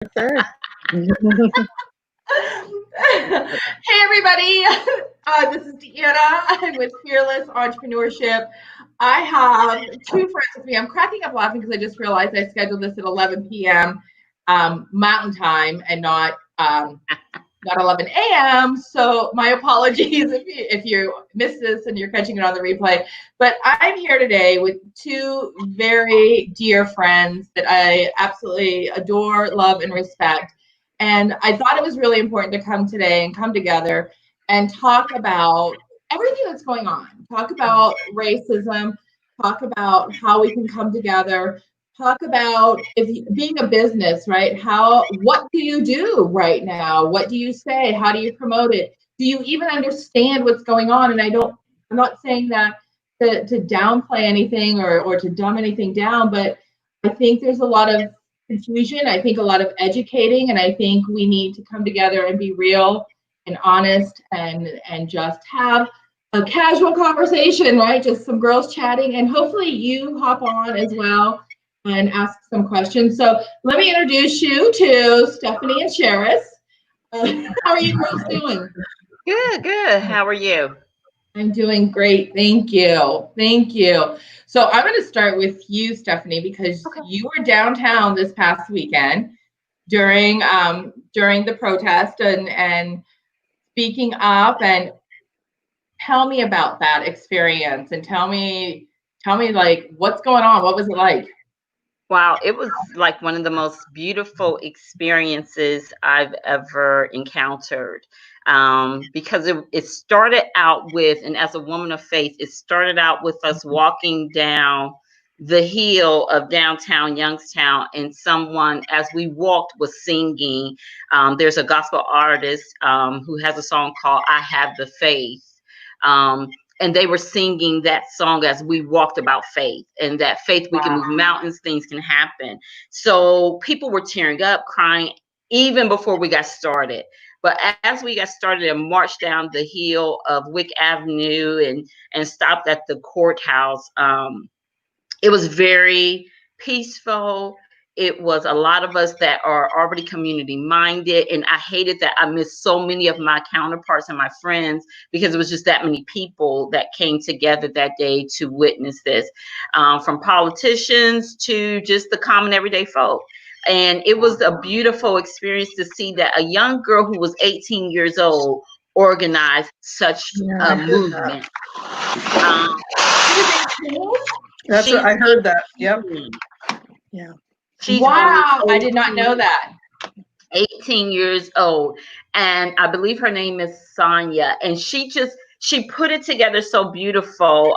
Sure. Hey everybody, this is Deanna. I'm with Fearless Entrepreneurship. I have two friends with me. I'm cracking up laughing because I just realized I scheduled this at 11 p.m. Mountain Time and not 11 a.m. So my apologies if you missed this and you're catching it on the replay. But I'm here today with two very dear friends that I absolutely adore, love, and respect. And I thought it was really important to come today and come together and talk about everything that's going on. Talk about racism, talk about how we can come together, talk about being a business, right? What do you do right now? What do you say? How do you promote it? Do you even understand what's going on? And I'm not saying that to downplay anything or to dumb anything down, but I think there's a lot of confusion. I think a lot of educating, and I think we need to come together and be real and honest and just have a casual conversation, right? Just some girls chatting, and hopefully you hop on as well and ask some questions. So let me introduce you to Stephanie and Sherris. How are you girls doing? Good. How are you? I'm doing great. Thank you. Thank you. So I'm going to start with you, Stephanie, because you were downtown this past weekend during the protest and speaking up, and tell me about that experience and tell me like what's going on. What was it like? Wow, it was like one of the most beautiful experiences I've ever encountered. Because it started out with, and as a woman of faith, it started out with us walking down the hill of downtown Youngstown, and someone, as we walked, was singing. There's a gospel artist who has a song called "I Have the Faith." And they were singing that song as we walked about faith, and that faith, we can move mountains, things can happen. So people were tearing up, crying, even before we got started. But as we got started and marched down the hill of Wick Avenue and stopped at the courthouse, it was very peaceful. It was a lot of us that are already community minded. And I hated that I missed so many of my counterparts and my friends because it was just that many people that came together that day to witness this, from politicians to just the common everyday folk. And it was a beautiful experience to see that a young girl who was 18 years old organized such a movement. That's what I heard that. Yep. Yeah. Wow, I did not know that. 18 years old, and I believe her name is Sonia, and she put it together so beautiful,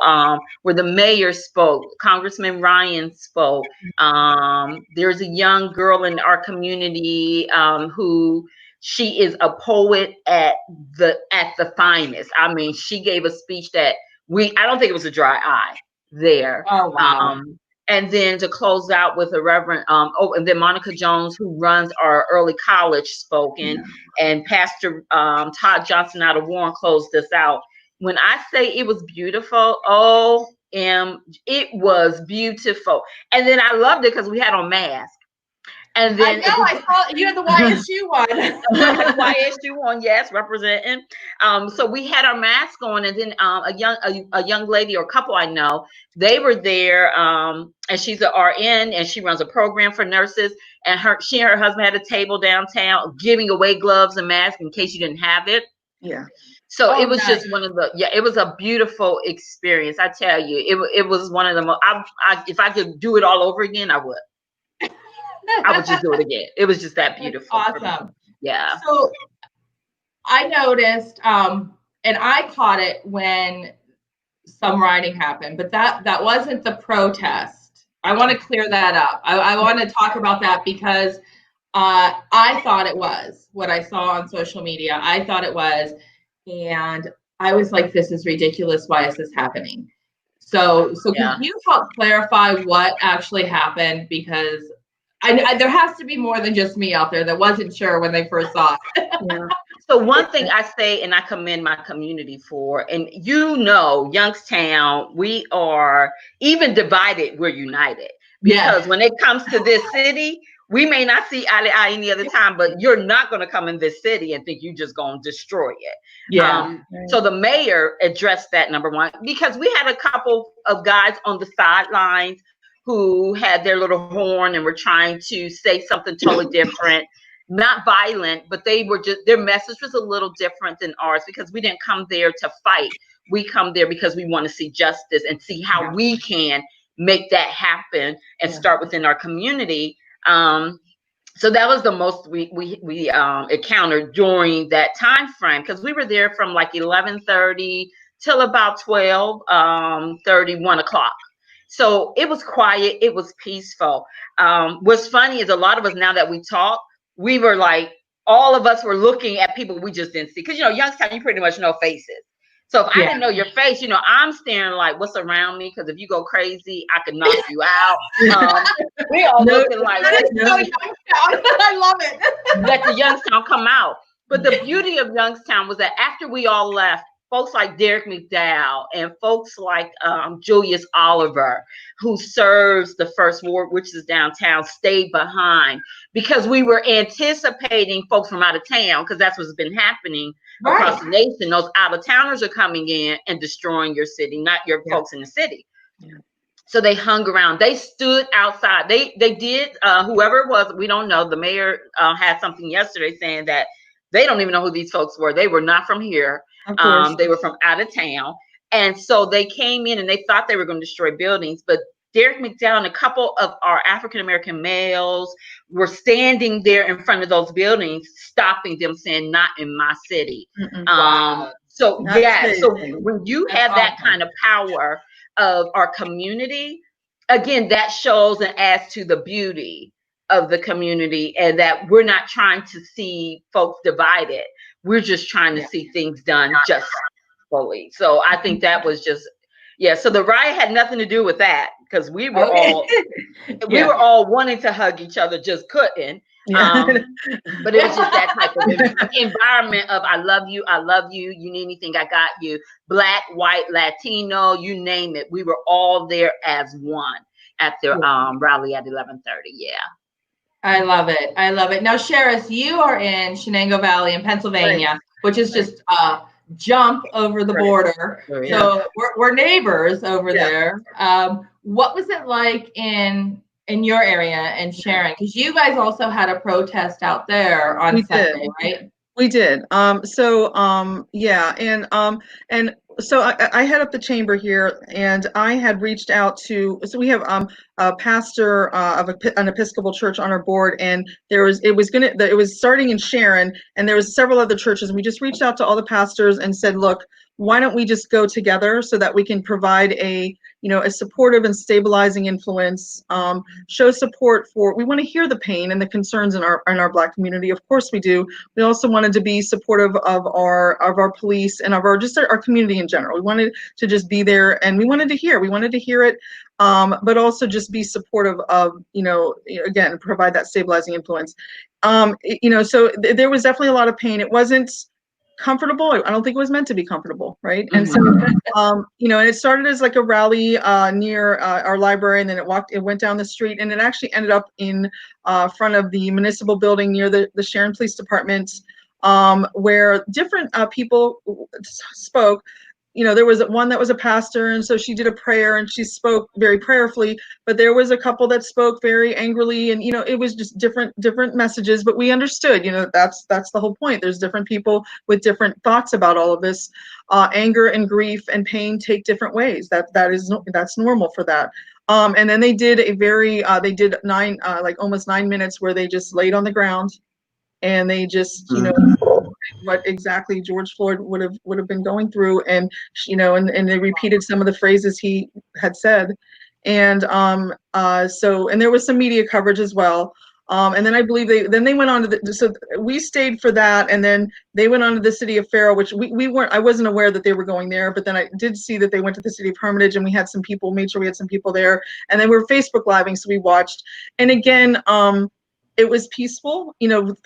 where the mayor spoke, Congressman Ryan spoke. There's a young girl in our community who she is a poet at the finest. I mean, she gave a speech that I don't think it was a dry eye there. Oh, wow. And then to close out with a Reverend, and then Monica Jones, who runs our early college, spoke, and Pastor Todd Johnson out of Warren closed us out. When I say it was beautiful, it was beautiful. And then I loved it because we had on masks. And then I saw you had the YSU one. YSU one, yes, representing. So we had our masks on, and then a young lady or couple I know, they were there, and she's an RN and she runs a program for nurses. And she and her husband had a table downtown giving away gloves and masks in case you didn't have it. Yeah. So it was just it was a beautiful experience. I tell you, it was one of the most. If I could do it all over again, I would. I would just do it again. It was just that beautiful. That's awesome. Yeah. So I noticed, and I caught it when some rioting happened, but that wasn't the protest. I want to clear that up. I want to talk about that because I thought it was what I saw on social media. I thought it was, and I was like, this is ridiculous. Why is this happening? So can you help clarify what actually happened? Because there has to be more than just me out there that wasn't sure when they first saw it. Yeah. So one thing I say, and I commend my community for, and Youngstown, we are even divided, we're united. Because when it comes to this city, we may not see eye to eye any other time, but you're not going to come in this city and think you're just going to destroy it. Yeah. So the mayor addressed that, number one, because we had a couple of guys on the sidelines who had their little horn and were trying to say something totally different, not violent, but they were just, their message was a little different than ours, because we didn't come there to fight. We come there because we want to see justice and see how we can make that happen and start within our community. So that was the most we encountered during that time frame, because we were there from like 11:30 till about 12:30, 1 o'clock. So it was quiet, it was peaceful. What's funny is a lot of us, now that we talk, we were like, all of us were looking at people we just didn't see, because Youngstown, you pretty much know faces. So if I didn't know your face, I'm staring like, what's around me? Because if you go crazy, I could knock you out. We all looking like, I love it. let the Youngstown come out. But the beauty of Youngstown was that after we all left, folks like Derek McDowell and folks like Julius Oliver, who serves the First Ward, which is downtown, stayed behind, because we were anticipating folks from out of town, because that's what's been happening across the nation. Those out-of-towners are coming in and destroying your city, not your folks in the city. So they hung around. They stood outside. They did, whoever it was, we don't know. The mayor had something yesterday saying that they don't even know who these folks were. They were not from here. They were from out of town. And so they came in and they thought they were going to destroy buildings. But Derek McDowell and a couple of our African-American males were standing there in front of those buildings, stopping them, saying, not in my city. So when you have that kind of power of our community, again, that shows and adds to the beauty of the community, and that we're not trying to see folks divided. We're just trying to see things done justly. So I think that was just, so the riot had nothing to do with that, because we were all wanting to hug each other, just couldn't. But it was just that type of environment of, I love you, you need anything, I got you. Black, white, Latino, you name it. We were all there as one at the rally at 11:30. I love it. I love it. Now, Sherris, you are in Shenango Valley in Pennsylvania, which is just a jump over the border. So we're neighbors over there. What was it like in your area and Sharon? Because you guys also had a protest out there on Sunday, right? We did. So I head up the chamber here, and I had reached out to, so we have a pastor of an Episcopal church on our board, and it was starting in Sharon, and there was several other churches, and we just reached out to all the pastors and said, look, why don't we just go together so that we can provide a supportive and stabilizing influence, show support for, we want to hear the pain and the concerns in our Black community. Of course we do. We also wanted to be supportive of our police and of our community in general. We wanted to just be there, and we wanted to hear it, but also just be supportive of, again, provide that stabilizing influence. So there was definitely a lot of pain. It wasn't comfortable. I don't think it was meant to be comfortable, right? And so, and it started as like a rally near our library, and then it went down the street, and it actually ended up in front of the municipal building near the Sharon Police Department, where different people spoke. There was one that was a pastor, and so she did a prayer, and she spoke very prayerfully, but there was a couple that spoke very angrily, and it was just different messages, but we understood, that's the whole point. There's different people with different thoughts about all of this. Anger and grief and pain take different ways. That's normal for that. And then they did almost 9 minutes where they just laid on the ground, and they just, what exactly George Floyd would have been going through, and and they repeated some of the phrases he had said, and and there was some media coverage as well, and then I believe they went on to so we stayed for that, and then they went on to the city of Faro, which I wasn't aware that they were going there, but then I did see that they went to the city of Hermitage, and we had some people, made sure we had some people there, and then we were Facebook living, so we watched, and again, it was peaceful.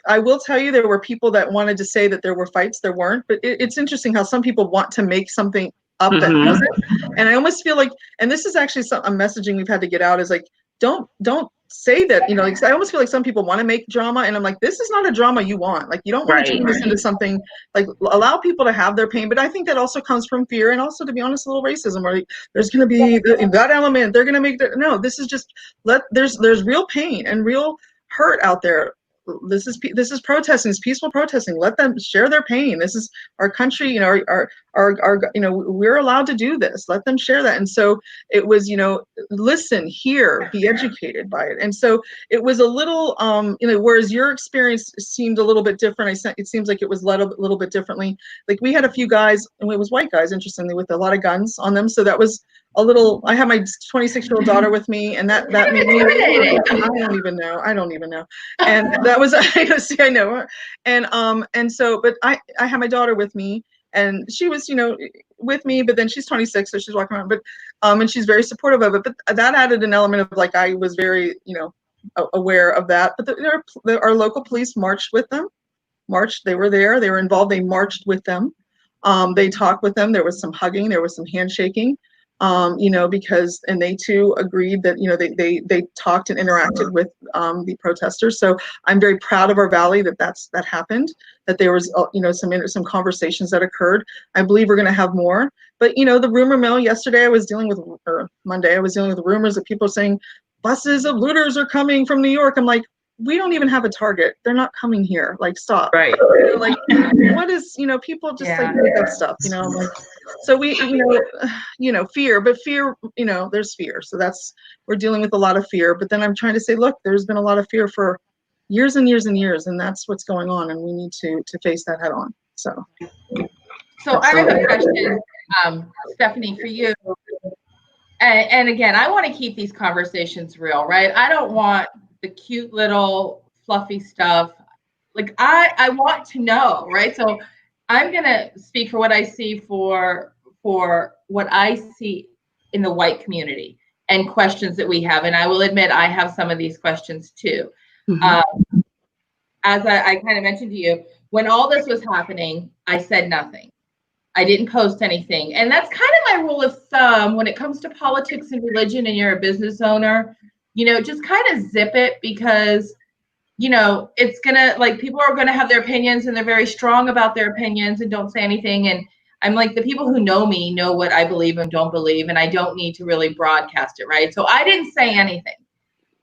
I will tell you, there were people that wanted to say that there were fights. There weren't, but it's interesting how some people want to make something up that wasn't. And I almost feel like, and this is actually a messaging we've had to get out, is like, don't say that, you know, like, I almost feel like some people want to make drama, and I'm like, this is not a drama you want. Like, you don't want to turn this into something, like, allow people to have their pain. But I think that also comes from fear, and also, to be honest, a little racism, where like, there's going to be that element. They're going to make that. No, this is just there's real pain and real hurt out there. This is protesting. It's peaceful protesting. Let them share their pain. This is our country. You know, our you know, we're allowed to do this. Let them share that. And so it was, you know, listen, hear, be educated by it. And so it was a little, you know, whereas your experience seemed a little bit different. It seems like it was led a little bit differently. Like, we had a few guys, and it was white guys, interestingly, with a lot of guns on them. So that was a little. I had my 26-year-old daughter with me, and that made me. I don't even know. And that was, I know. And so, but I had my daughter with me, and she was, you know, with me, but then she's 26, so she's walking around, but and she's very supportive of it. But that added an element of, like, I was very, you know, aware of that. But our local police marched with them. They were there. They were involved. They marched with them. They talked with them. There was some hugging. There was some handshaking. You know, because, and they too agreed that, you know, they talked and interacted with the protesters. So I'm very proud of our valley that happened, that there was, you know, some conversations that occurred. I believe we're going to have more. But, you know, the rumor mill yesterday, Monday, I was dealing with rumors of people saying buses of looters are coming from New York. I'm like, we don't even have a target. They're not coming here. Like, stop. Right. You know, like, what is, you know, people just like make up stuff, you know, like, so we, you know, fear, but fear, you know, there's fear. So we're dealing with a lot of fear, but then I'm trying to say, look, there's been a lot of fear for years and years and years, and that's what's going on. And we need to face that head on. So I have a question, Stephanie, for you. And again, I want to keep these conversations real, right? I don't want the cute little fluffy stuff. Like, I want to know, right? So I'm going to speak for what I see for what I see in the white community and questions that we have. And I will admit, I have some of these questions too. Mm-hmm. As I kind of mentioned to you, when all this was happening, I said nothing. I didn't post anything. And that's kind of my rule of thumb when it comes to politics and religion, and you're a business owner, you know, just kind of zip it, because, you know, it's gonna, like, people are gonna have their opinions, and they're very strong about their opinions, and don't say anything. And I'm like, the people who know me know what I believe and don't believe, and I don't need to really broadcast it, right? So I didn't say anything.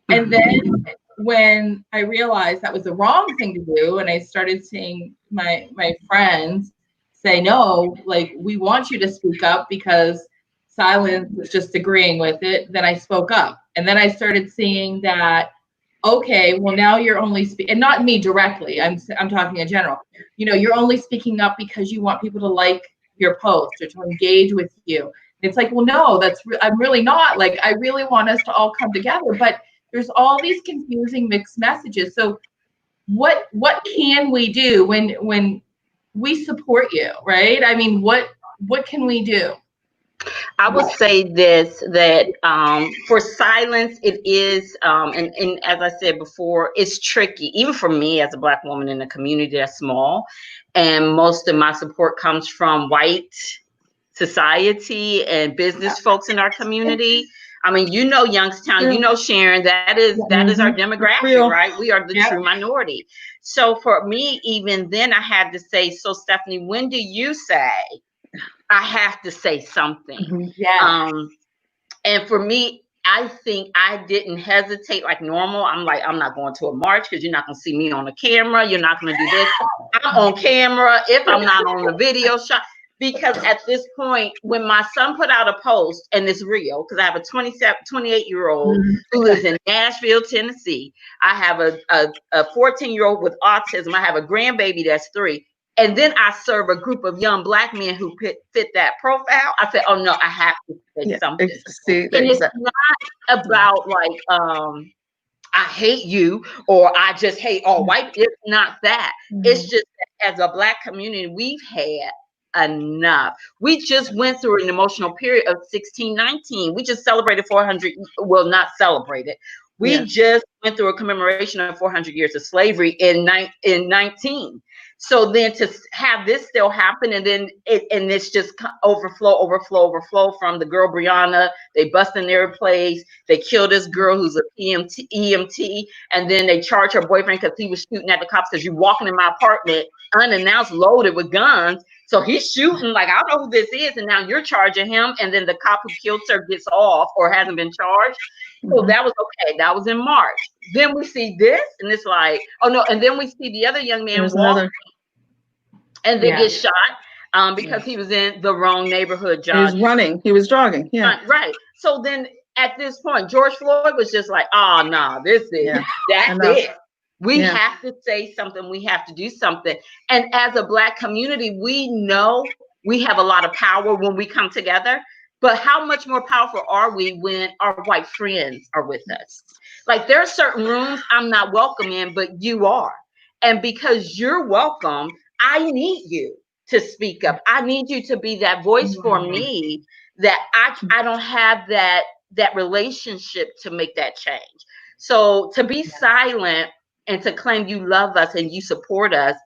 And then when I realized that was the wrong thing to do, and I started seeing my friends say, no, like, we want you to speak up, because silence was just agreeing with it, then I spoke up. And then I started seeing that, okay, well, now you're only speaking, and not me directly, I'm talking in general, you know, you're only speaking up because you want people to like your post or to engage with you. And it's like, well, no, I'm really not. Like, I really want us to all come together, but there's all these confusing mixed messages. So what can we do when we support you, right? I mean, what can we do? I would say this, that for silence, it is, and as I said before, it's tricky, even for me as a Black woman in a community that's small, and most of my support comes from white society and business folks in our community. I mean, you know, Youngstown, you know, Sharon, that is our demographic, right? We are the true minority. So for me, even then, I had to say, so Stephanie, when do you say I have to say something? And for me, I think I didn't hesitate like normal. I'm like, I'm not going to a march because you're not going to see me on the camera. You're not going to do this. I'm on camera if I'm not on the video shot. Because at this point, when my son put out a post, and it's real, because I have a 28-year-old who lives in Nashville, Tennessee. I have a 14-year-old with autism. I have a grandbaby that's 3. And then I serve a group of young Black men who fit that profile. I said, oh no, I have to say something. And it's not about like, I hate you, or I just hate all white. It's not that. It's just that as a Black community, we've had enough. We just went through an emotional period of 1619. We just celebrated 400, well, not celebrated. We just went through a commemoration of 400 years of slavery in 19. So then to have this still happen, and then it's just overflow from the girl Brianna. They bust in their place. They kill this girl who's a EMT, and then they charge her boyfriend because he was shooting at the cops because you walking in my apartment unannounced, loaded with guns. So he's shooting like, I don't know who this is, and now you're charging him, and then the cop who killed her gets off or hasn't been charged. So that was okay. That was in March. Then we see this, and it's like, oh no. And then we see the other young man walk, and then get shot because he was in the wrong neighborhood. John, he was running. He was jogging. Yeah. Right. So then at this point, George Floyd was just like, oh no, this is that's it. We have to say something. We have to do something. And as a Black community, we know we have a lot of power when we come together. But how much more powerful are we when our white friends are with us? Like, there are certain rooms I'm not welcome in, but you are. And because you're welcome, I need you to speak up. I need you to be that voice for me, that I don't have that relationship to make that change. So to be silent and to claim you love us and you support us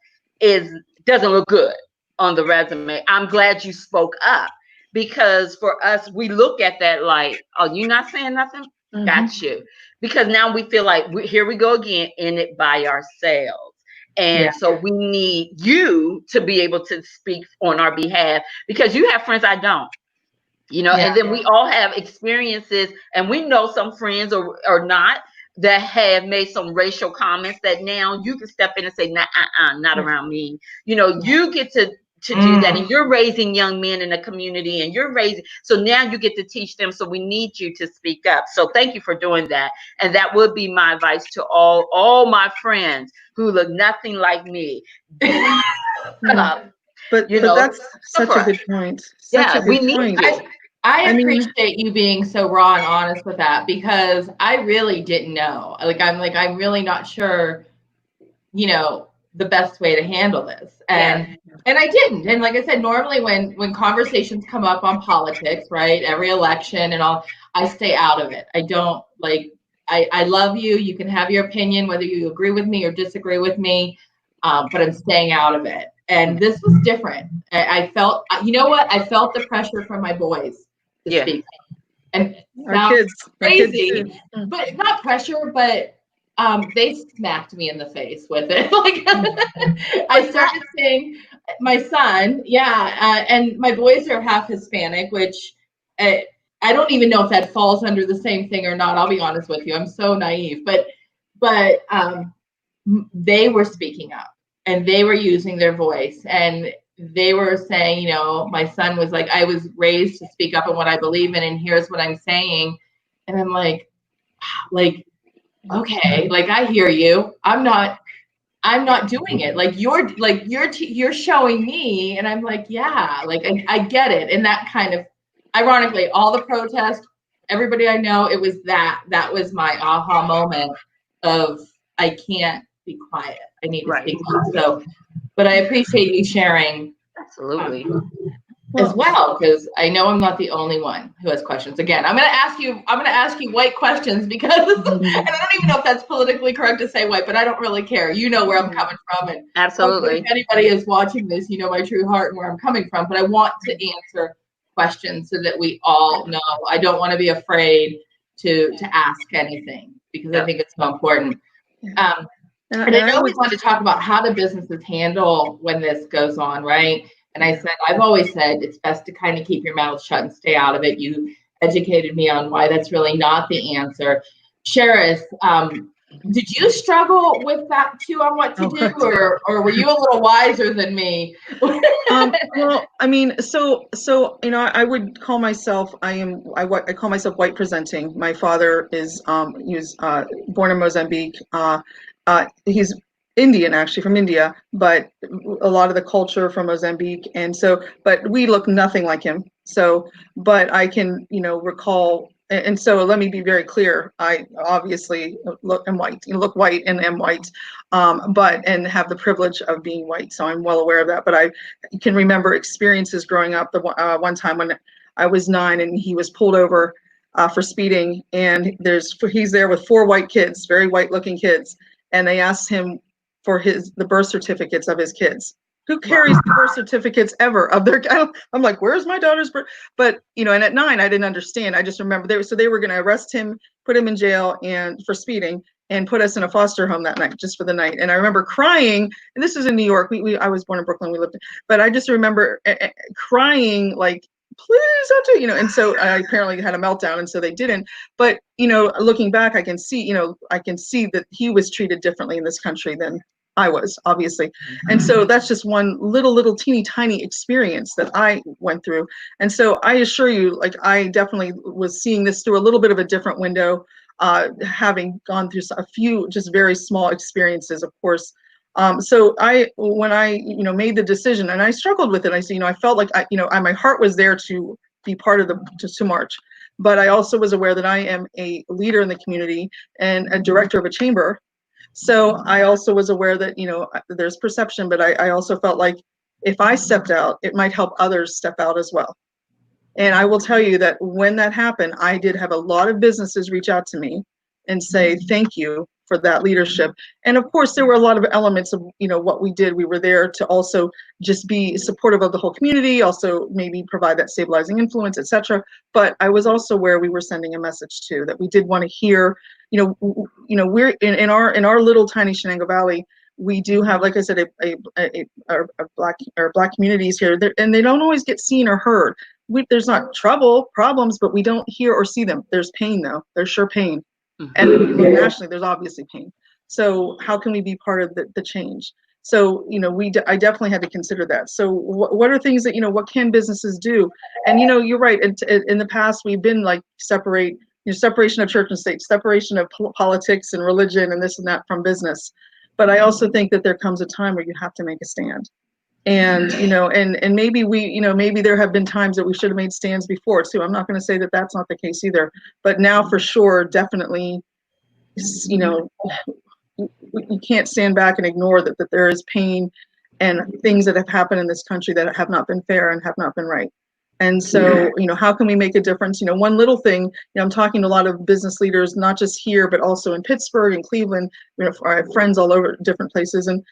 doesn't look good on the resume. I'm glad you spoke up. Because for us, we look at that like, oh, you not saying nothing? Got you. Because now we feel like, here we go again, in it by ourselves. And so we need you to be able to speak on our behalf, because you have friends I don't. And then we all have experiences, and we know some friends or not that have made some racial comments that now you can step in and say, nah, not around me. You get to do that, and you're raising young men in the community, and so now you get to teach them. So we need you to speak up. So thank you for doing that. And that would be my advice to all my friends who look nothing like me. But that's such a good point. We need you. I appreciate you being so raw and honest with that, because I really didn't know. I'm really not sure, the best way to handle this. And I didn't. And like I said, normally when conversations come up on politics, right, every election and all, I stay out of it. I don't I love you. You can have your opinion, whether you agree with me or disagree with me, but I'm staying out of it. And this was different. I felt, I felt the pressure from my boys to speak. And our kids, crazy, but not pressure, but they smacked me in the face with it. I started saying, my son, and my boys are half Hispanic, which I don't even know if that falls under the same thing or not. I'll be honest with you. I'm so naive, but they were speaking up, and they were using their voice, and they were saying, my son was like, I was raised to speak up on what I believe in, and here's what I'm saying. And I'm like, okay, I hear you. I'm not doing it. You're showing me. And I'm like, I get it. And that kind of, ironically, all the protests, everybody I know, it was that was my aha moment of, I can't be quiet. I need to speak up. So, but I appreciate you sharing. Absolutely. As well, because I know I'm not the only one who has questions. Again, I'm going to ask you white questions, because and I don't even know if that's politically correct to say white, but I don't really care. You know where I'm coming from, and absolutely, if anybody is watching this, you know my true heart and where I'm coming from. But I want to answer questions so that we all know. I don't want to be afraid to ask anything, because I think it's so important. And I know we want to talk about how do businesses handle when this goes on, right? And I said, I've always said it's best to kind of keep your mouth shut and stay out of it. You educated me on why that's really not the answer. Sherris, did you struggle with that too, on what to do, or were you a little wiser than me? Well, I mean, so I would call myself, I call myself white presenting. My father is he was born in Mozambique. He's Indian, actually, from India, but a lot of the culture from Mozambique. And so, but we look nothing like him. So, but I can, recall, and so let me be very clear. I obviously am white, look white and am white, and have the privilege of being white. So I'm well aware of that. But I can remember experiences growing up. One time when I was 9 and he was pulled over for speeding, and he's there with 4 white kids, very white looking kids. And they asked him, for the birth certificates of his kids. Who carries the birth certificates ever of their? I'm like, where's my daughter's birth? But and at 9, I didn't understand. I just remember they were going to arrest him, put him in jail, and for speeding, and put us in a foster home that night, just for the night. And I remember crying. And this is in New York. I was born in Brooklyn. We lived, but I just remember crying like, please don't do, and so I apparently had a meltdown, and so they didn't. But looking back, I can see that he was treated differently in this country than I was, obviously. And so that's just one little teeny tiny experience that I went through. And so I assure you, like, I definitely was seeing this through a little bit of a different window, having gone through a few just very small experiences, of course. So when I made the decision, and I struggled with it, I said, I felt like my heart was there to be part of to march, but I also was aware that I am a leader in the community and a director of a chamber. So I also was aware that, there's perception, but I also felt like if I stepped out, it might help others step out as well. And I will tell you that when that happened, I did have a lot of businesses reach out to me and say, thank you for that leadership. And of course, there were a lot of elements of, what we did. We were there to also just be supportive of the whole community, also maybe provide that stabilizing influence, etc. But I was also where we were sending a message too, that we did want to hear, we're in our little tiny Shenango Valley. We do have, like I said, a black communities here, and they don't always get seen or heard. There's not problems, but we don't hear or see them. There's pain though. There's sure pain. And nationally, there's obviously pain. So how can we be part of the change? So, I definitely had to consider that. So what are things that, what can businesses do? And, you're right. In the past, we've been like separation of church and state, separation of politics and religion and this and that from business. But I also think that there comes a time where you have to make a stand. And, and maybe maybe there have been times that we should have made stands before too. I'm not going to say that that's not the case either, but now for sure, definitely, you can't stand back and ignore that there is pain and things that have happened in this country that have not been fair and have not been right. And so, how can we make a difference? One little thing, I'm talking to a lot of business leaders, not just here, but also in Pittsburgh and Cleveland, I have friends all over different places. And,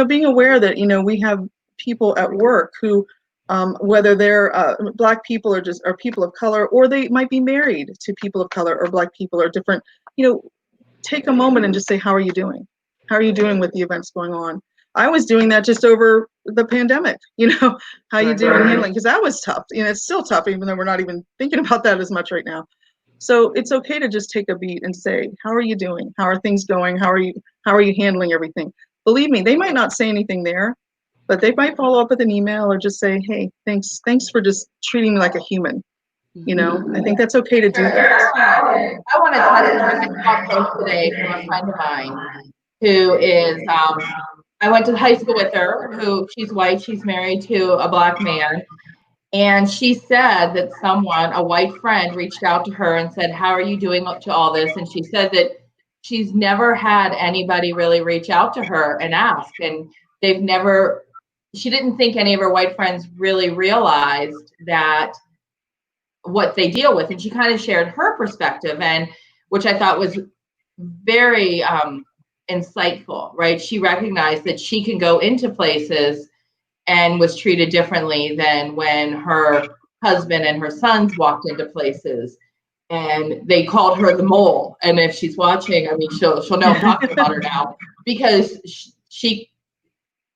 being aware that, we have people at work who, whether they're Black people or people of color, or they might be married to people of color or Black people or different, take a moment and just say, how are you doing? How are you doing with the events going on? I was doing that just over the pandemic, how you doing handling, because that was tough. It's still tough, even though we're not even thinking about that as much right now. So it's okay to just take a beat and say, how are you doing? How are things going? How are you handling everything? Believe me, they might not say anything there, but they might follow up with an email or just say, hey, thanks for just treating me like a human. I think that's okay to do that. I want to touch on a post today from a friend of mine who is, I went to high school with her, she's white, she's married to a Black man. And she said that a white friend, reached out to her and said, how are you doing up to all this? And she said that she's never had anybody really reach out to her and ask. And she didn't think any of her white friends really realized that what they deal with. And she kind of shared her perspective, and which I thought was very insightful, right? She recognized that she can go into places and was treated differently than when her husband and her sons walked into places and they called her the mole. And if she's watching, I mean, she'll know I'm talking about her now, because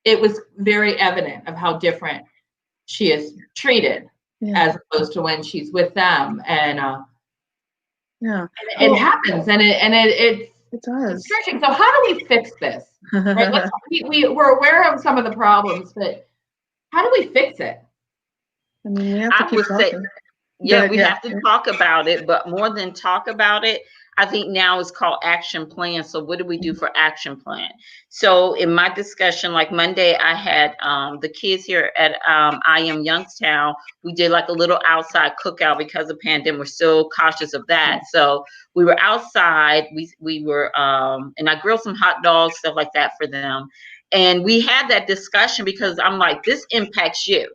it was very evident of how different she is treated as opposed to when she's with them. And it happens, and it does. It's stretching. So how do we fix this? Right? We're aware of some of the problems, but how do we fix it? I mean, we have to keep talking. We have to talk about it, but more than talk about it, I think now it's called action plan. So what do we do for action plan? So in my discussion, like Monday, I had the kids here at I Am Youngstown. We did like a little outside cookout because of pandemic. We're still cautious of that. So we were outside. We were and I grilled some hot dogs, stuff like that for them. And we had that discussion because I'm like, this impacts you.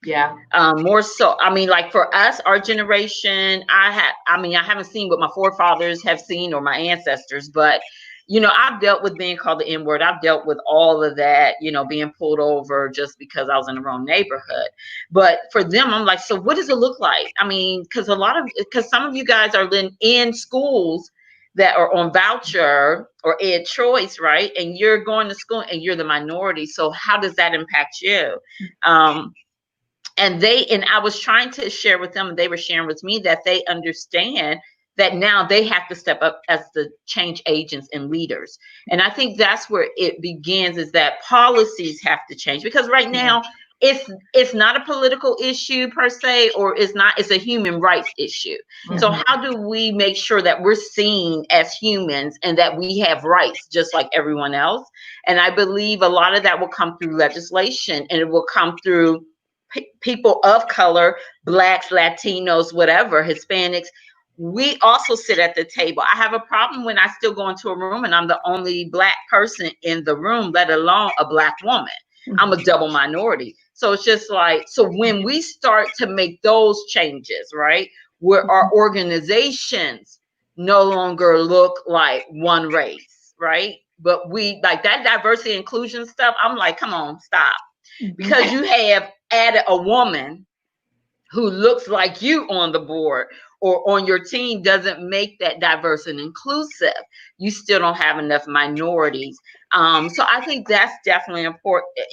Yeah. More so, I mean, like for us, our generation, I haven't seen what my forefathers have seen or my ancestors, but I've dealt with being called the N-word. I've dealt with all of that, being pulled over just because I was in the wrong neighborhood. But for them, I'm like, so what does it look like? I mean, because some of you guys are in schools that are on voucher or ed choice, right? And you're going to school and you're the minority. So how does that impact you? And I was trying to share with them, and they were sharing with me that they understand that now they have to step up as the change agents and leaders. And I think that's where it begins, is that policies have to change, because right now it's not a political issue per se, or it's a human rights issue. So how do we make sure that we're seen as humans and that we have rights just like everyone else? And I believe a lot of that will come through legislation, and it will come through people of color, Blacks, Latinos, whatever, Hispanics. We also sit at the table. I have a problem when I still go into a room and I'm the only Black person in the room, let alone a Black woman. I'm a double minority. So it's just like, so when we start to make those changes, right, where our organizations no longer look like one race, right? But we like that diversity inclusion stuff. I'm like, come on, stop. Because you have added a woman who looks like you on the board or on your team doesn't make that diverse and inclusive. You still don't have enough minorities. So I think that's definitely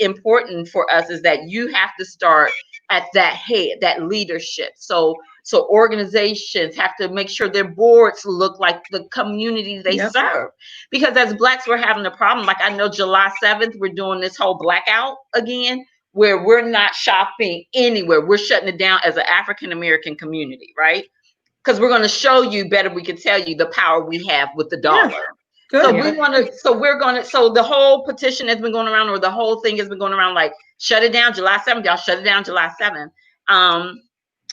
important for us, is that you have to start at that head, that leadership. So organizations have to make sure their boards look like the community they serve. Because as Blacks, we're having a problem. Like, I know July 7th, we're doing this whole blackout again, where we're not shopping anywhere. We're shutting it down as an African-American community, right? Because we're going to show you better. We can tell you the power we have with the dollar. So the whole petition has been going around, or the whole thing has been going around, like, shut it down July 7th. Y'all shut it down July 7th.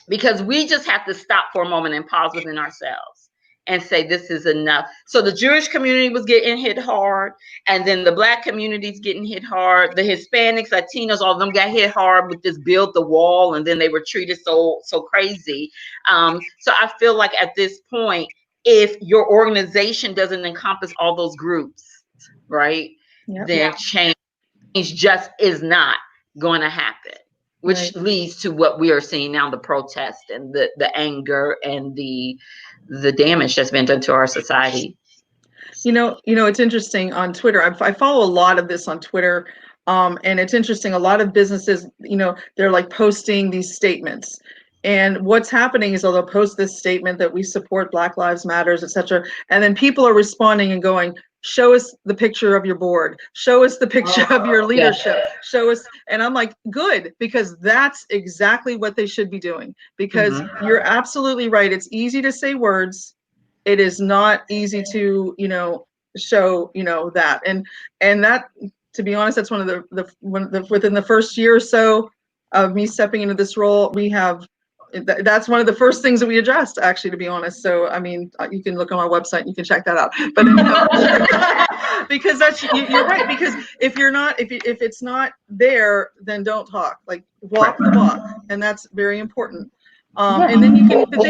Because we just have to stop for a moment and pause within ourselves and say, this is enough. So the Jewish community was getting hit hard, and then the Black community's getting hit hard. The Hispanics, Latinos, all of them got hit hard with this build the wall, and then they were treated so crazy. So I feel like at this point, if your organization doesn't encompass all those groups, right, then change just is not going to happen. Which leads to what we are seeing now, the protest and the anger and the damage that's been done to our society. It's interesting on Twitter. I follow a lot of this on Twitter. And it's interesting. A lot of businesses, they're like posting these statements. And what's happening is they'll post this statement that we support Black Lives Matters, etc. And then people are responding and going, show us the picture of your board, show us the picture of your leadership, show us. And I'm like, good, because that's exactly what they should be doing. Because you're absolutely right. It's easy to say words. It is not easy to, show, that. And that, to be honest, that's one of the within the first year or so of me stepping into this role, that's one of the first things that we addressed, actually, to be honest. So, I mean, you can look on our website and you can check that out. But because you're right. Because if it's not there, then don't talk. Like, walk the walk, and that's very important. And then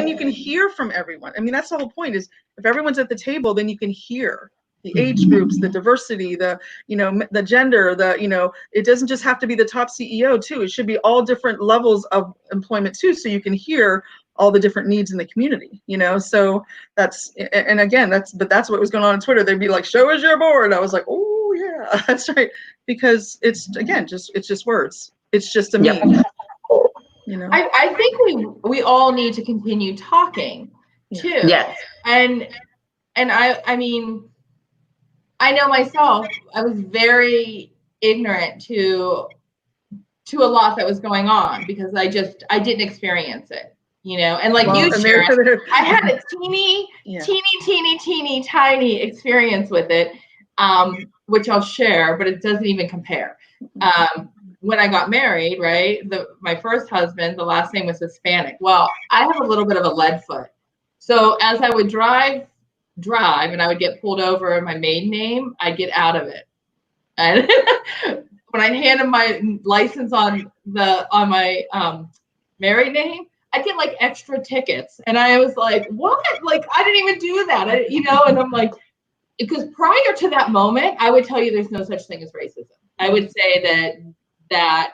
you can hear from everyone. I mean, that's the whole point. Is if everyone's at the table, then you can hear the age groups, the diversity, the gender, it doesn't just have to be the top CEO too. It should be all different levels of employment too, so you can hear all the different needs in the community, so that's what was going on Twitter. They'd be like, show us your board. I was like, oh yeah, that's right. Because it's just words. It's just a meme. I think we all need to continue talking too. Yes. And I mean, I know myself, I was very ignorant to a lot that was going on because I didn't experience it, and like you, Sherris, I had a teeny tiny experience with it, which I'll share, but it doesn't even compare. When I got married, right, my first husband, the last name was Hispanic. Well, I have a little bit of a lead foot. So as I would drive and I would get pulled over in my maiden name, I'd get out of it. And when I handed my license on my married name, I get like extra tickets. And I was like, what? Like, I didn't even do that. And I'm like, because prior to that moment, I would tell you there's no such thing as racism. I would say that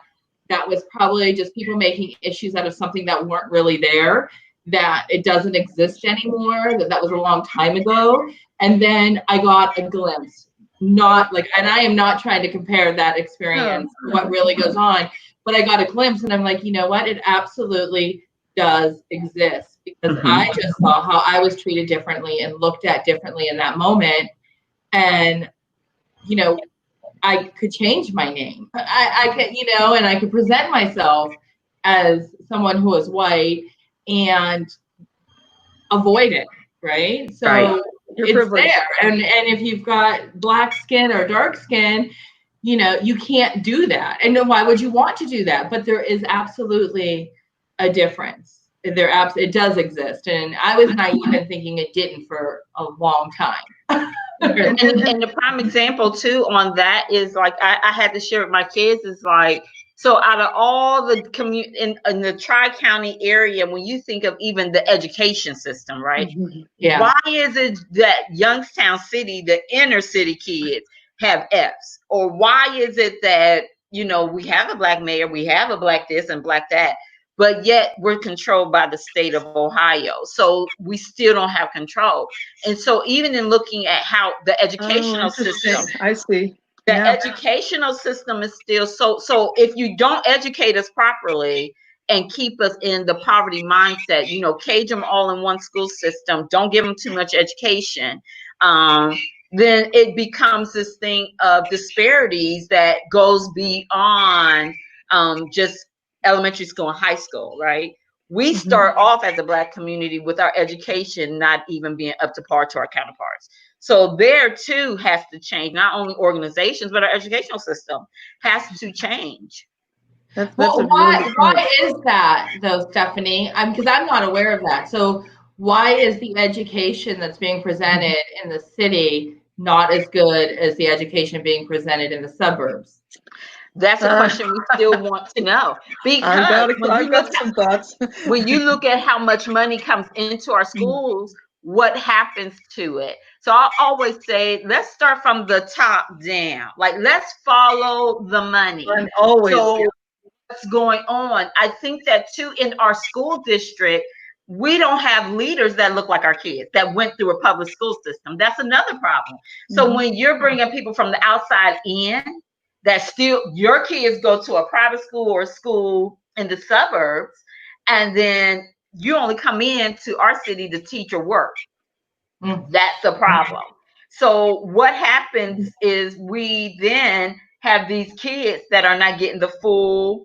was probably just people making issues out of something that weren't really there, that it doesn't exist anymore, that was a long time ago. And then I got a glimpse, not like, and I am not trying to compare that experience to what really goes on, but I got a glimpse and I'm like, you know what? It absolutely does exist, because I just saw how I was treated differently and looked at differently in that moment. And, you know, I could change my name. I could, you know, and I could present myself as someone who is white and avoid it, right? So Right. You're it's privileged. there. And if you've got black skin or dark skin, you know, you can't do that. And why would you want to do that? But there is absolutely a difference. It does exist. And I was naive in thinking it didn't for a long time. And the prime example too on that is like I had to share with my kids is like, so out of all the in the Tri-County area, when you think of even the education system, right? Yeah. Why is it that Youngstown City, the inner city kids have Fs? Or why is it that, you know, we have a black mayor, we have a black this and black that, but yet we're controlled by the state of Ohio. So we still don't have control. And so even in looking at how the educational system, I see. the educational system is still so if you don't educate us properly and keep us in the poverty mindset, you know, cage them all in one school system, don't give them too much education, then it becomes this thing of disparities that goes beyond just elementary school and high school, right? We start off as a Black community with our education not even being up to par to our counterparts. So there too has to change. Not only organizations, but our educational system has to change. Why is that though, Stephanie? Because I'm not aware of that. So why is the education that's being presented in the city not as good as the education being presented in the suburbs? That's a question we still want to know. Because I've got some thoughts. When you look at how much money comes into our schools, what happens to it? So I always say, let's start from the top down. Like, let's follow the money. And always. So what's going on? I think that too, in our school district, we don't have leaders that look like our kids that went through a public school system. That's another problem. So when you're bringing people from the outside in, that still your kids go to a private school or a school in the suburbs, and then you only come in to our city to teach or work. That's the problem. So what happens is we then have these kids that are not getting the full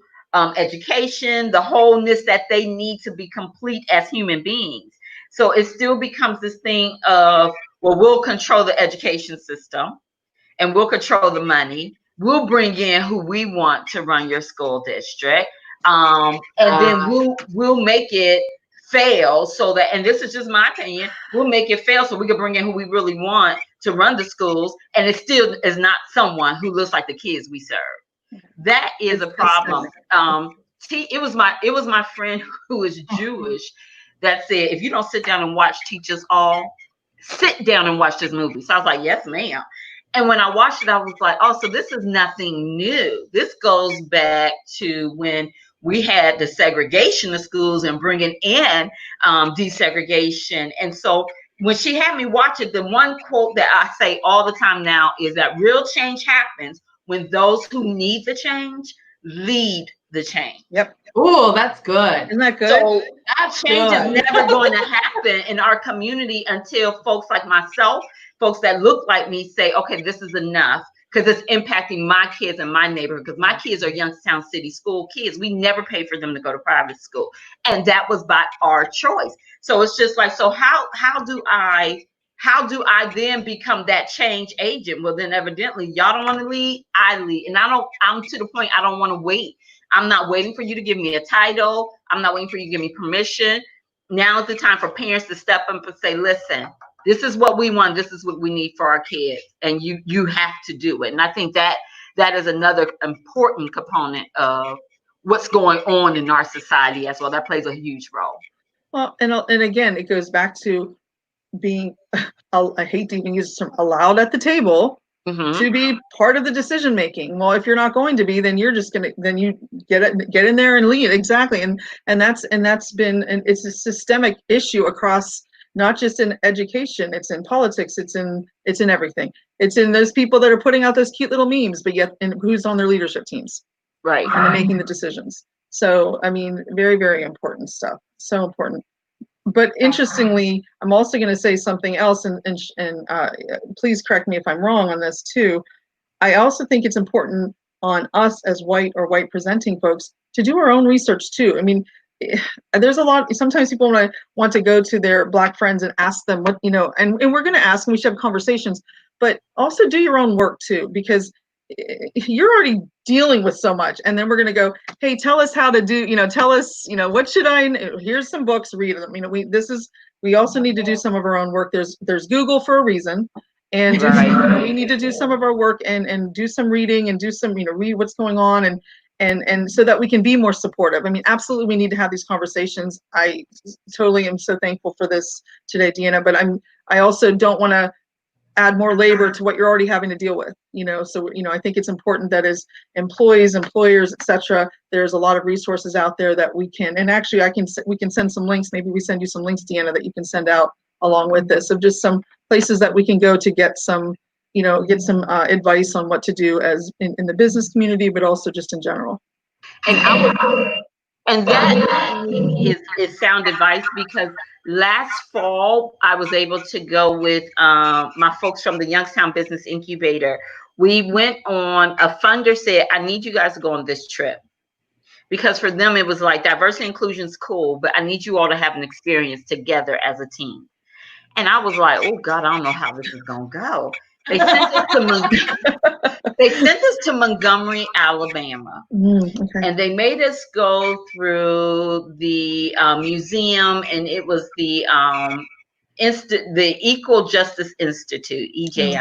education, the wholeness that they need to be complete as human beings. So it still becomes this thing of, well, we'll control the education system and we'll control the money. We'll bring in who we want to run your school district. And then we'll make it fail so that, and this is just my opinion, we'll make it fail so we can bring in who we really want to run the schools, and it still is not someone who looks like the kids we serve. That is a problem. It was my friend who is Jewish that said, if you don't sit down and watch Teach Us All, sit down and watch this movie. So I was like, yes, ma'am. And when I watched it, I was like, oh, so this is nothing new. This goes back to when we had the segregation of schools and bringing in desegregation. And so when she had me watch it, the one quote that I say all the time now is that real change happens when those who need the change lead the change. Yep. Oh, that's good. Isn't that good? So that change is never going to happen in our community until folks like myself, folks that look like me, say, okay, this is enough, because it's impacting my kids in my neighborhood, because my kids are Youngstown City School kids. We never paid for them to go to private school, and that was by our choice. So it's just like, so how do I then become that change agent? Well, then evidently y'all don't want to lead, I lead. And I'm to the point, I don't want to wait. I'm not waiting for you to give me a title. I'm not waiting for you to give me permission. Now is the time for parents to step up and say, listen, this is what we want. This is what we need for our kids. And you have to do it. And I think that is another important component of what's going on in our society as well. That plays a huge role. Well, and again, it goes back to being, I hate to even use the term, allowed at the table to be part of the decision making. Well, if you're not going to be, then you're just gonna, then you get in there and lead. Exactly. And that's been, and it's a systemic issue across, not just in education, it's in politics, it's in everything. It's in those people that are putting out those cute little memes, but yet, and who's on their leadership teams, right, and they're making the decisions. So I mean, very, very important stuff. So important. But interestingly, I'm also going to say something else, and please correct me if I'm wrong on this too. I also think it's important on us as white or white presenting folks to do our own research too. I mean, there's a lot, sometimes people want to go to their Black friends and ask them what, and we're going to ask, and we should have conversations, but also do your own work too, because you're already dealing with so much. And then we're going to go, hey, tell us how to do, tell us, what should here's some books, read them. We also need to do some of our own work. There's Google for a reason. And we need to do some of our work and do some reading and do some, read what's going on and so that we can be more supportive. I mean, absolutely, we need to have these conversations. I totally am so thankful for this today, Deanna, but I also don't want to add more labor to what you're already having to deal with, so I think it's important that as employees, employers, etc., there's a lot of resources out there that we can, and actually we can send some links. Maybe we send you some links, Deanna, that you can send out along with this, of just some places that we can go to get some advice on what to do as in the business community, but also just in general. And that is sound advice, because last fall I was able to go with my folks from the Youngstown Business Incubator. We went on, a funder said, I need you guys to go on this trip, because for them it was like diversity and inclusion is cool, but I need you all to have an experience together as a team. And I was like, oh God, I don't know how this is gonna go. They sent us to Montgomery, Alabama. Okay. And they made us go through the museum, and it was the Equal Justice Institute, EJI.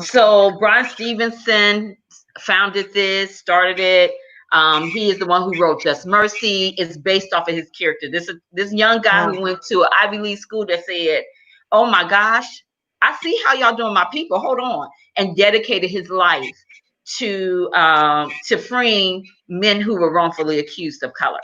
So Brian Stevenson founded this, started it. He is the one who wrote Just Mercy. It's based off of his character. This young guy who went to an Ivy League school that said, oh my gosh, I see how y'all doing my people. Hold on. And dedicated his life to freeing men who were wrongfully accused of color.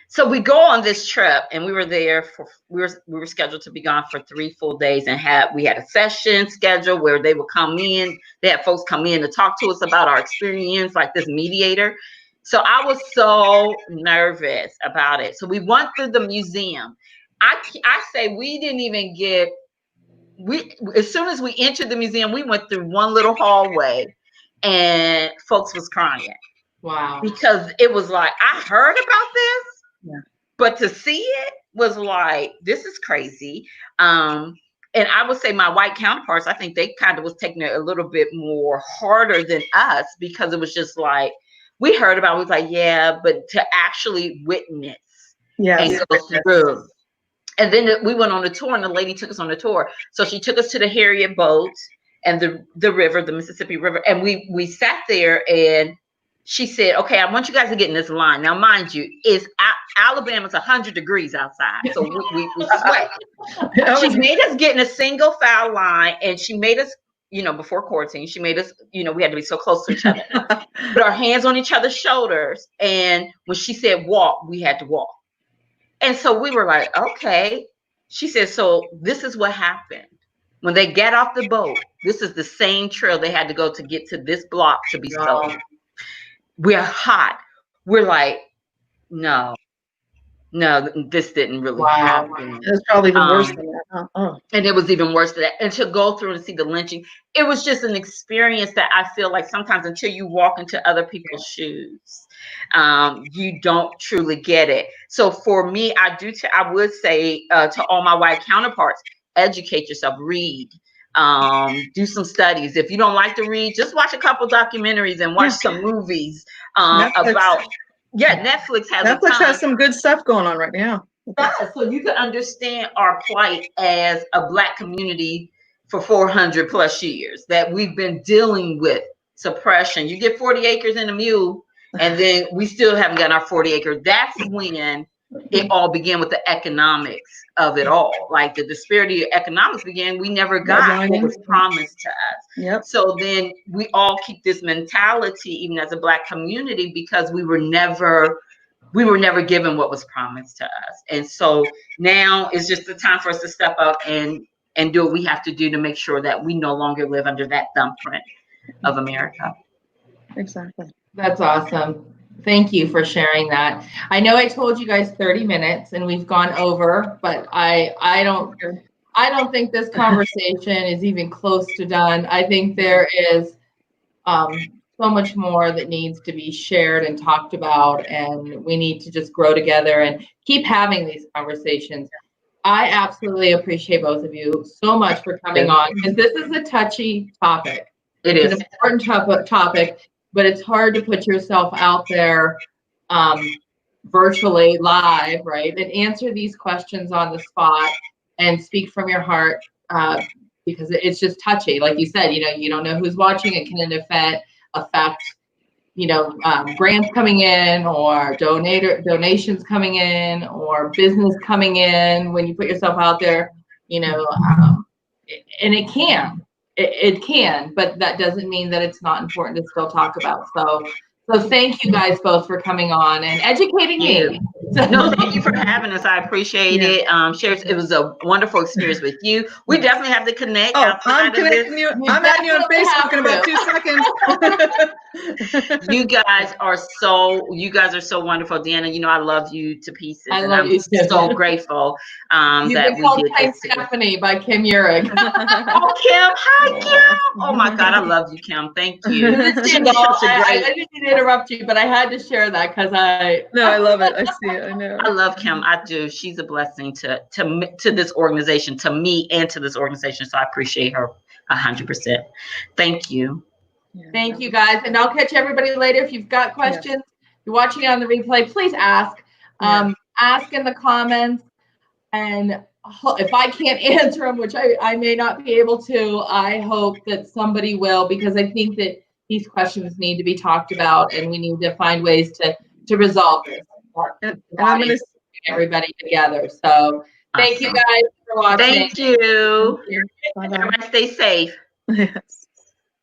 So we go on this trip, and we were there we were scheduled to be gone for 3 full days, and we had a session scheduled where they would come in. They had folks come in to talk to us about our experience, like this mediator. So I was so nervous about it. So we went through the museum. I say we didn't even get, as soon as we entered the museum, we went through one little hallway and folks was crying. Wow. Because it was like, I heard about this, but to see it was like, this is crazy. And I would say my white counterparts, I think they kind of was taking it a little bit more harder than us, because it was just like, we heard about it, was like, yeah, but to actually witness and go through. And then we went on a tour, and the lady took us on a tour. So she took us to the Harriet boat and the river, the Mississippi River. And we sat there, and she said, okay, I want you guys to get in this line. Now, mind you, Alabama's 100 degrees outside. So we sweat. She made us get in a single file line, and she made us, before quarantine, she made us, we had to be so close to each other. Put our hands on each other's shoulders. And when she said walk, we had to walk. And so we were like, okay. She said, so this is what happened. When they get off the boat, this is the same trail they had to go to get to this block to be sold. We're hot. We're like, no, this didn't really happen. It was probably even worse than that. Huh? And it was even worse than that. And to go through and see the lynching, it was just an experience that I feel like sometimes until you walk into other people's shoes, you don't truly get it. So for me, I would say to all my white counterparts, educate yourself, read, do some studies. If you don't like to read, just watch a couple documentaries and watch some movies about. Yeah, Netflix has some good stuff going on right now. So you can understand our plight as a Black community for 400 plus years that we've been dealing with suppression. You get 40 acres and a mule, and then we still haven't gotten our 40 acres. That's when it all began with the economics of it all. Like the disparity of economics began, we never got what was promised to us. Yep. So then we all keep this mentality, even as a Black community, because we were never given what was promised to us. And so now is just the time for us to step up and do what we have to do to make sure that we no longer live under that thumbprint of America. Exactly. That's awesome. Thank you for sharing that. I know I told you guys 30 minutes and we've gone over, but I don't think this conversation is even close to done. I think there is so much more that needs to be shared and talked about, and we need to just grow together and keep having these conversations. I absolutely appreciate both of you so much for coming on, because this is a touchy topic. It's an important topic, but it's hard to put yourself out there virtually live, right? And answer these questions on the spot and speak from your heart, because it's just touchy. Like you said, you don't know who's watching. It can affect grants coming in, or donations coming in, or business coming in when you put yourself out there, and it can, but that doesn't mean that it's not important to still talk about. So thank you guys both for coming on and educating me. No, thank you for having us. I appreciate it. Sherris, it was a wonderful experience with you. We definitely have to connect. Oh, I'm connecting you. I'm adding you on Facebook in about 2 seconds. You guys are so wonderful, Deanna. I love you to pieces. I love you too. So grateful You've that been called we did Kind this Stephanie by Kim Urig. Oh, Kim. Hi, Kim. Oh, my God. I love you, Kim. Thank you. I didn't mean to interrupt you, but I had to share that because No, I love it. I see it. I know. I love Kim. I do. She's a blessing to this organization, to me, and to this organization. So I appreciate her 100%. Thank you. Thank you, guys. And I'll catch everybody later. If you've got questions, you're watching on the replay, please ask. Ask in the comments. And if I can't answer them, which I may not be able to, I hope that somebody will, because I think that these questions need to be talked about, and we need to find ways to resolve this. And I'm going to everybody together. So thank you guys for watching. Thank you. Everybody stay safe. Yes.